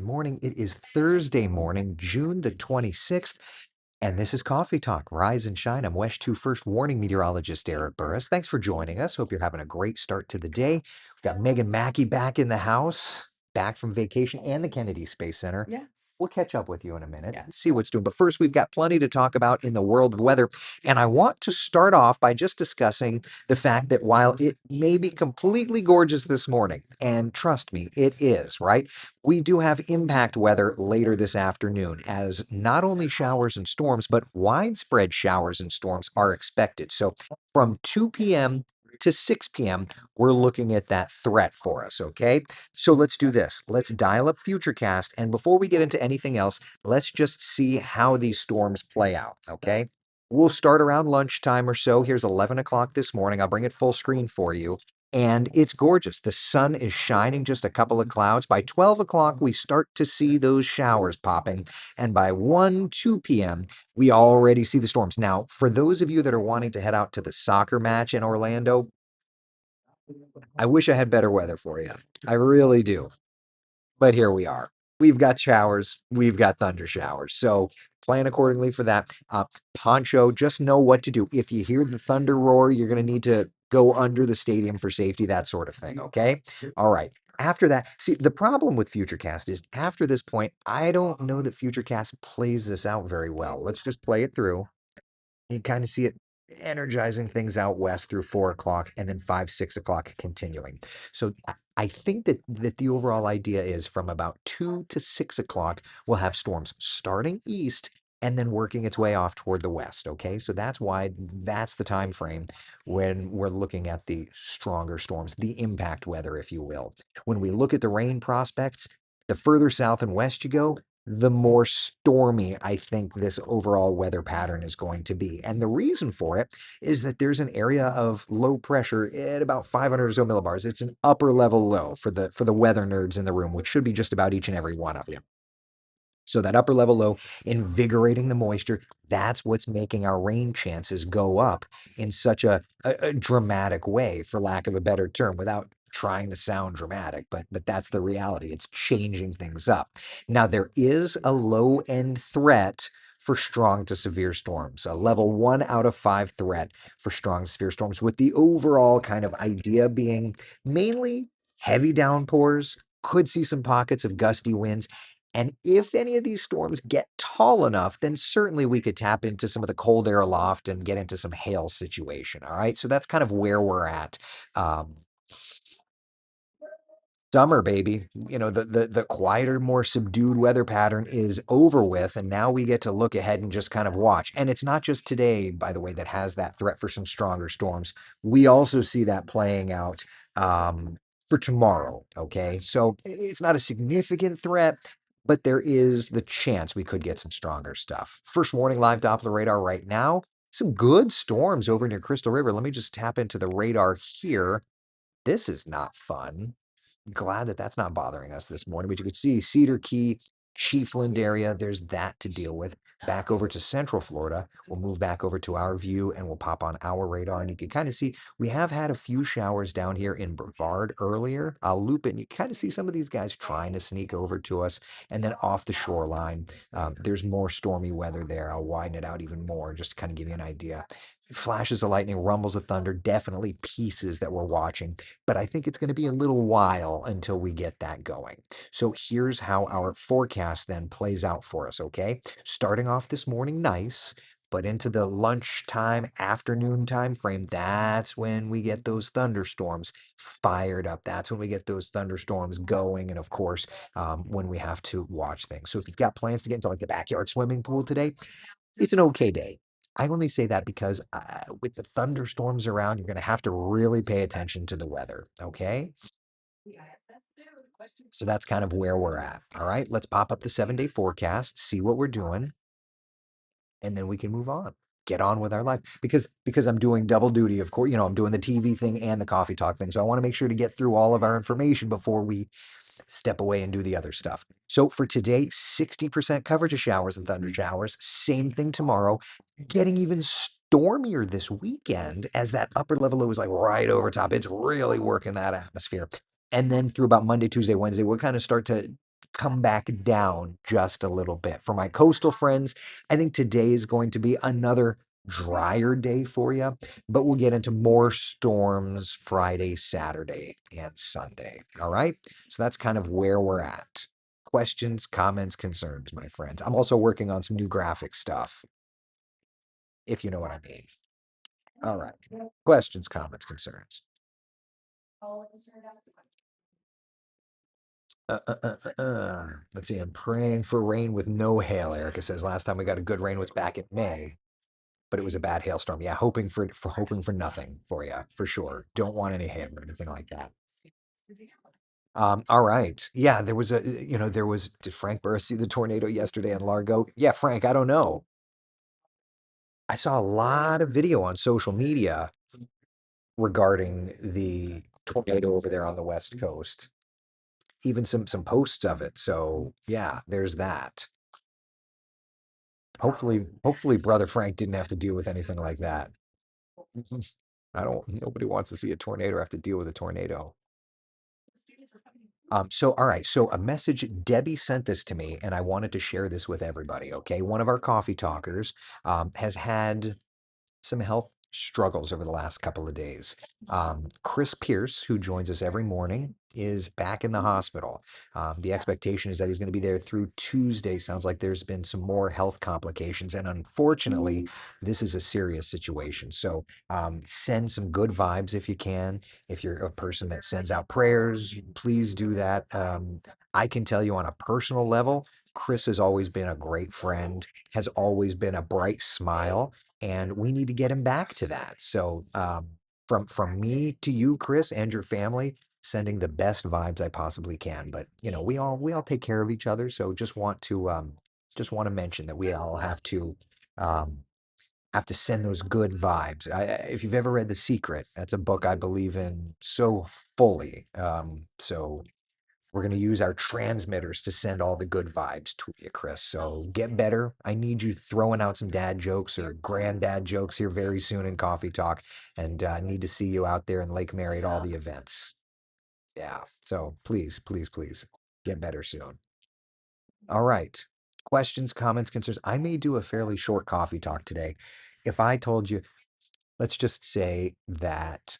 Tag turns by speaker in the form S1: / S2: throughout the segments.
S1: morning. It is Thursday morning, June the 26th, and this is Coffee Talk, Rise and Shine. I'm West 2 First Warning Meteorologist Eric Burris. Thanks for joining us. Hope you're having a great start to the day. We've got Megan Mackey back in the house, back from vacation and the Kennedy Space Center. We'll
S2: Yes.
S1: catch up with you in a minute,
S2: Yes.
S1: see what's doing. But first, we've got plenty to talk about in the world of weather. And I want to start off by just discussing the fact that while it may be completely gorgeous this morning, and trust me, it is, right? We do have impact weather later this afternoon as not only showers and storms, but widespread showers and storms are expected. So from 2 p.m. to 6 p.m., we're looking at that threat for us, okay? So let's do this. Let's dial up Futurecast. And before we get into anything else, let's just see how these storms play out, okay? We'll start around lunchtime or so. Here's 11 o'clock this morning. I'll bring it full screen for you. And it's gorgeous. The sun is shining, just a couple of clouds. By 12 o'clock, we start to see those showers popping. And by 1, 2 p.m., we already see the storms. Now, for those of you that are wanting to head out to the soccer match in Orlando, I wish I had better weather for you. I really do. But here we are. We've got showers, we've got thunder showers. So plan accordingly for that. Poncho, just know what to do. If you hear the thunder roar, you're going to need to go under the stadium for safety, that sort of thing. Okay. All right. After that, see, the problem with Futurecast is after this point, I don't know that Futurecast plays this out very well. Let's just play it through. You kind of see it energizing things out west through 4 o'clock and then 5, 6 o'clock continuing. So I think that the overall idea is from about 2 to 6 o'clock, we'll have storms starting east and then working its way off toward the west. Okay. So that's why that's the time frame when we're looking at the stronger storms, the impact weather, if you will. When we look at the rain prospects, the further south and west you go, the more stormy I think this overall weather pattern is going to be. And the reason for it is that there's an area of low pressure at about 500 or so millibars. It's an upper level low for the weather nerds in the room, which should be just about each and every one of you. So that upper level low, invigorating the moisture, that's what's making our rain chances go up in such a dramatic way, for lack of a better term, without trying to sound dramatic, but that's the reality. It's changing things up. Now there is a low end threat for strong to severe storms, a level 1 out of 5 threat for strong to severe storms, with the overall kind of idea being mainly heavy downpours, could see some pockets of gusty winds. And if any of these storms get tall enough, then certainly we could tap into some of the cold air aloft and get into some hail situation. All right. So that's kind of where we're at. Um, Summer, baby. The quieter, more subdued weather pattern is over with, and now we get to look ahead and just kind of watch. And it's not just today, by the way, that has that threat for some stronger storms. We also see that playing out for tomorrow. Okay, so it's not a significant threat, but there is the chance we could get some stronger stuff. First warning, live Doppler radar right now. Some good storms over near Crystal River. Let me just tap into the radar here. This is not fun. Glad that that's not bothering us this morning, but you could see Cedar Key, Chiefland area. There's that to deal with. Back over to Central Florida. We'll move back over to our view and we'll pop on our radar. And you can kind of see we have had a few showers down here in Brevard earlier. I'll loop it and you kind of see some of these guys trying to sneak over to us. And then off the shoreline, there's more stormy weather there. I'll widen it out even more just to kind of give you an idea. Flashes of lightning, rumbles of thunder, definitely pieces that we're watching, but I think it's going to be a little while until we get that going. So here's how our forecast then plays out for us, okay? Starting off this morning nice, but into the lunchtime, afternoon time frame, that's when we get those thunderstorms fired up. That's when we get those thunderstorms going. And of course, when we have to watch things. So if you've got plans to get into like the backyard swimming pool today, it's an okay day. I only say that because with the thunderstorms around, you're going to have to really pay attention to the weather. Okay. So that's kind of where we're at. All right. Let's pop up the 7 day forecast, see what we're doing, and then we can move on. Get on with our life because I'm doing double duty. Of course, I'm doing the TV thing and the coffee talk thing. So I want to make sure to get through all of our information before we step away and do the other stuff. So for today, 60% coverage of showers and thunder showers. Same thing tomorrow. Getting even stormier this weekend as that upper level low is like right over top. It's really working that atmosphere. And then through about Monday, Tuesday, Wednesday, we'll kind of start to come back down just a little bit. For my coastal friends, I think today is going to be another drier day for you, but we'll get into more storms Friday, Saturday, and Sunday. All right. So that's kind of where we're at. Questions, comments, concerns, my friends. I'm also working on some new graphic stuff, if you know what I mean. All right. Questions, comments, concerns. Let's see. I'm praying for rain with no hail. Erica says last time we got a good rain was back in May, but it was a bad hailstorm. Yeah, hoping for nothing for you for sure. Don't want any hail or anything like that. All right. Yeah, there was did Frank Burris see the tornado yesterday in Largo? Yeah, Frank, I don't know. I saw a lot of video on social media regarding the tornado over there on the West Coast. Even some posts of it. So yeah, there's that. Hopefully Brother Frank didn't have to deal with anything like that. Nobody wants to see a tornado or have to deal with a tornado. So all right, so a message, Debbie sent this to me, and I wanted to share this with everybody. Okay, one of our coffee talkers has had some health struggles over the last couple of days. Chris Pierce, who joins us every morning, is back in the hospital. The expectation is that he's going to be there through Tuesday. Sounds like there's been some more health complications, and unfortunately, this is a serious situation. So send some good vibes if you can. If you're a person that sends out prayers, please do that. I can tell you on a personal level, Chris has always been a great friend, has always been a bright smile, and we need to get him back to that. So from me to you, Chris, and your family, sending the best vibes I possibly can. But we all take care of each other. So just want to mention that we all um, have to send those good vibes. If you've ever read The Secret, that's a book I believe in so fully. So we're going to use our transmitters to send all the good vibes to you, Chris. So get better. I need you throwing out some dad jokes or granddad jokes here very soon in Coffee Talk. And I need to see you out there in Lake Mary at all the events. Yeah. So please, please, please get better soon. All right. Questions, comments, concerns. I may do a fairly short coffee talk today. If I told you, let's just say that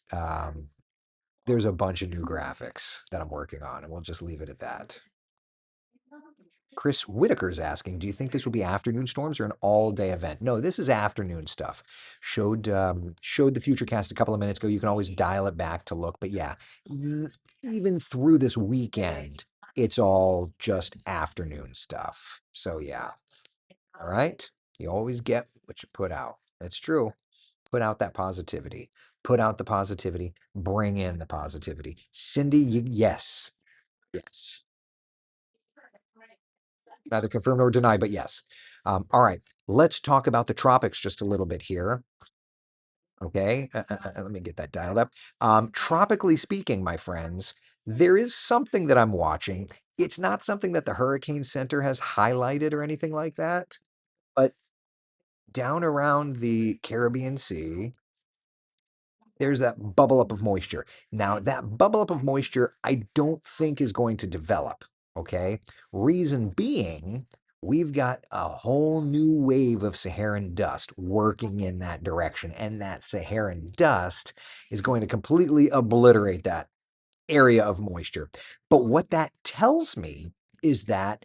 S1: there's a bunch of new graphics that I'm working on, and we'll just leave it at that. Chris Whitaker's asking, do you think this will be afternoon storms or an all-day event? No, this is afternoon stuff. Showed the Futurecast a couple of minutes ago. You can always dial it back to look, but yeah, even through this weekend, it's all just afternoon stuff. So yeah, all right. You always get what you put out. That's true. Put out that positivity. Put out the positivity. Bring in the positivity. Cindy, yes, yes. Neither confirm nor deny, but yes. All right, let's talk about the tropics just a little bit here. Okay, let me get that dialed up. Tropically speaking, my friends, there is something that I'm watching. It's not something that the Hurricane Center has highlighted or anything like that, but down around the Caribbean Sea, there's that bubble up of moisture. Now, that bubble up of moisture, I don't think is going to develop. Okay. Reason being, we've got a whole new wave of Saharan dust working in that direction. And that Saharan dust is going to completely obliterate that area of moisture. But what that tells me is that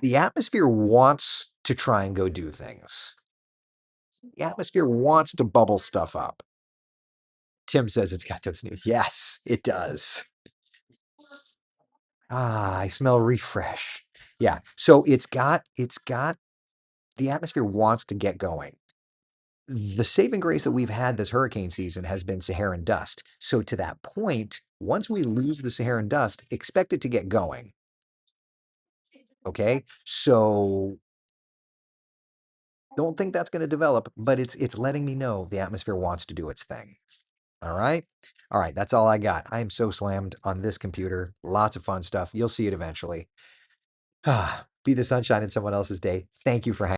S1: the atmosphere wants to try and go do things. The atmosphere wants to bubble stuff up. Tim says it's got those new. Yes, it does. I smell refresh. Yeah. So it's got the atmosphere wants to get going. The saving grace that we've had this hurricane season has been Saharan dust. So to that point, once we lose the Saharan dust, expect it to get going. Okay. So don't think that's going to develop, but it's letting me know the atmosphere wants to do its thing. All right. All right. That's all I got. I am so slammed on this computer. Lots of fun stuff. You'll see it eventually. Be the sunshine in someone else's day. Thank you for hanging.